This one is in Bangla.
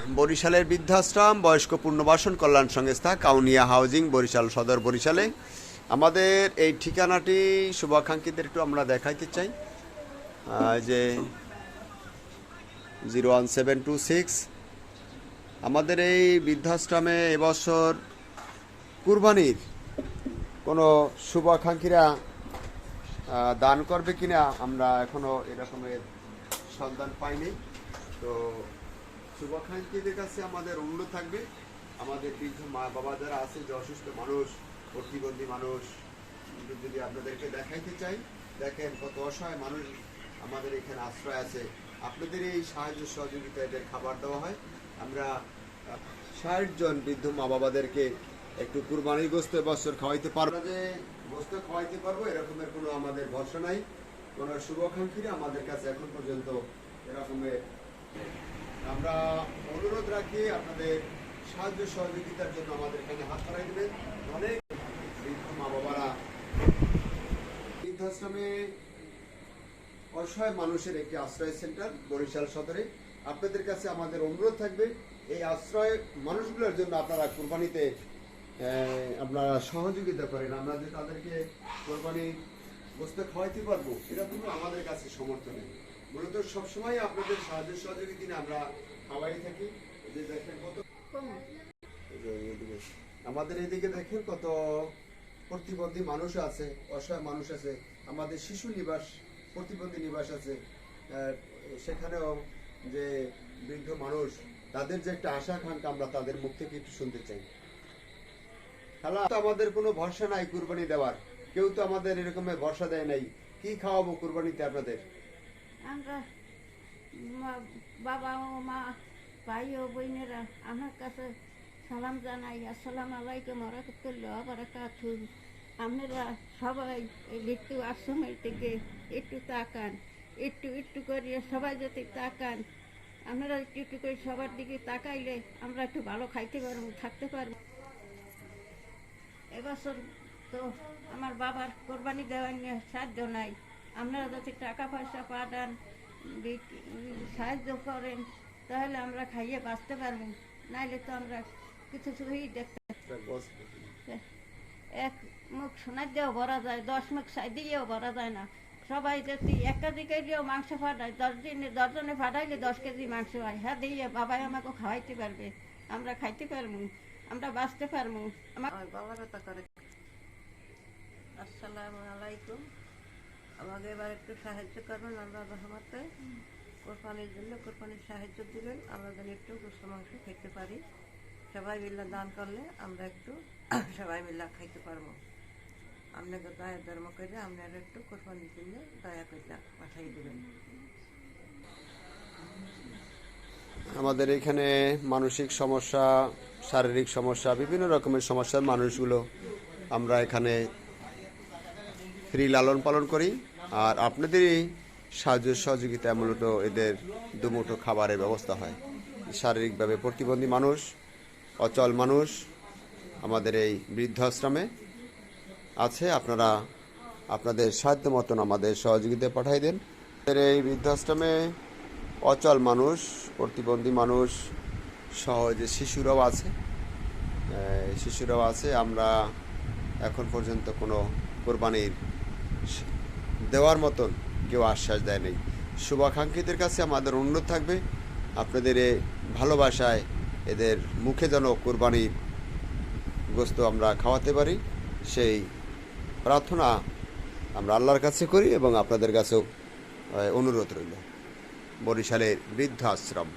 বরিশালের বৃদ্ধাশ্রম বয়স্ক পুনর্বাসন কল্যাণ সংস্থা কাউনিয়া হাউজিং বরিশাল সদর বরিশালে আমাদের এই ঠিকানাটি শুভাকাঙ্ক্ষীদের একটু আমরা দেখাইতে চাই যে 01726 আমাদের এই বৃদ্ধাশ্রমে এবছর কুরবানির কোনো শুভাকাঙ্ক্ষীরা দান করবে কিনা আমরা এখনো এরকমের সন্ধান পাইনি। তো শুভাকাঙ্ক্ষীদের কাছে আমাদের অনুরোধ থাকবে, আমাদের বৃদ্ধ মা বাবা যারা আছে, যে অসুস্থ মানুষ, প্রতিবন্ধী মানুষ, যদি আপনাদেরকে দেখাইতে চাই, দেখেন কত অসহায় মানুষ আমাদের এখানে আশ্রয় আছে। আপনাদের এই সাহায্য সহযোগিতা এদের খাবার দেওয়া হয়। আমরা 60 জন বৃদ্ধ মা বাবাদেরকে একটু কুরবানির গোশত বছর খাওয়াইতে পারবো, যে গোশত খাওয়াইতে পারবো এরকমের কোনো আমাদের ভরসা নাই। কোনো শুভাকাঙ্ক্ষীরা আমাদের কাছে এখন পর্যন্ত এরকমের, আমরা অনুরোধ রাখি আপনাদের সাহায্য সহযোগিতার জন্য আমাদের এখানে হাত বাড়াই দেবেন। অনেক বৃদ্ধ মা বাবারা বৃদ্ধাশ্রমে অসহায় মানুষের একটি আশ্রয় সেন্টার বরিশাল সদরে। আপনাদের কাছে আমাদের অনুরোধ থাকবে, এই আশ্রয় মানুষগুলোর জন্য আপনারা কোরবানিতে আপনারা সহযোগিতা করেন। আমরা যে তাদেরকে কোরবানি গোশত খাওয়াইতে পারবো এটা কিন্তু আমাদের কাছে সমর্থন নেই। মূলত সবসময় আপনাদের সাহায্য সহযোগিতা আমরা খাওয়াই থাকি। যে দেখেন কত আমাদের এদিকে দেখেন কত প্রতিবন্ধী মানুষ আছে, অসহায় মানুষ আছে, আমাদের শিশু নিবাস, প্রতিবন্ধী নিবাস আছে, সেখানেও যে বৃদ্ধ মানুষ, তাদের যে একটা আশা আকাঙ্ক্ষা আমরা তাদের মুখ থেকে একটু শুনতে চাই। আমাদের কোনো ভরসা নাই কুরবানি দেওয়ার, কেউ তো আমাদের এরকমের ভরসা দেয় নাই। কি খাওয়াবো কুরবানিতে আপনাদের? আমরা বাবা ও মা, ভাই ও বোনেরা আমার কাছে সালাম জানাই। আসসালামু আলাইকুম ওয়া রাহমাতুল্লাহি ওয়া বারাকাতুহু। আপনারা সবাই একটু আশ্রমের থেকে একটু তাকান, একটু একটু করে সবাই যদি তাকান, আপনারা একটু একটু করে সবার দিকে তাকাইলে আমরা একটু ভালো খাইতে পারবো, থাকতে পারবো। এবছর তো আমার বাবার কোরবানি দেওয়ার নিয়ে সাহায্য নাই। আপনারা যদি টাকা পয়সা পাঠান, সাহায্য করেন, তাহলে আমরা খাইয়ে বাঁচতে পারবো, নাইলে তো আমরা কিছু শুধুই দেখতে। এক মুখ সোনার দিয়েও ভরা যায়, 10 মুখ সাই দিয়েও ভরা যায় না। সবাই যদি 1 কেজি কেজিও মাংস ফাটায়, 10 জনে ফাটাইলে 10 কেজি মাংস হয়। হ্যাঁ দিয়ে বাবাই আমাকে খাওয়াইতে পারবে, আমরা খাইতে পারবো, আমরা বাঁচতে পারবো। আমার বাবারা তা করে। আসসালামু আলাইকুম। আমাকে এবার একটু সাহায্য করবেন আল্লাহর রহমতে, কোরবানির জন্য কোরবানির সাহায্য দিবেন, আমরা যেন একটু গোশত মাংস খেতে পারি। সবাই মিলে দান করলে আমরা একটু সবাই মিলে খাইতে পারবো। আপনাকে দয়া ধর্ম করে আপনারা একটু কোরবানির জন্য দয়া করে পাঠাই দেবেন। আমাদের এখানে মানসিক সমস্যা, শারীরিক সমস্যা, বিভিন্ন রকমের সমস্যার মানুষগুলো আমরা এখানে ফ্রি লালন পালন করি। আর আপনাদেরই সাহায্য সহযোগিতায় মূলত এদের দুমুঠো খাবারের ব্যবস্থা হয়। শারীরিকভাবে প্রতিবন্ধী মানুষ, অচল মানুষ আমাদের এই বৃদ্ধাশ্রমে আছে। আপনারা আপনাদের সাধ্য মতন আমাদের সহযোগিতা পাঠাই দেন। এই বৃদ্ধাশ্রমে অচল মানুষ, প্রতিবন্ধী মানুষ সহ যে শিশুরাও আছে। আমরা এখন পর্যন্ত কোনো কোরবানির দেওয়ার মতন কেউ আশ্বাস দেয় নেই। শুভাকাঙ্ক্ষীদের কাছে আমাদের অনুরোধ থাকবে, আপনাদের ভালোবাসায় এদের মুখে যেন কোরবানির গোশত আমরা খাওয়াতে পারি, সেই প্রার্থনা আমরা আল্লাহর কাছে করি এবং আপনাদের কাছেও অনুরোধ রইল। বরিশালের বৃদ্ধাশ্রম।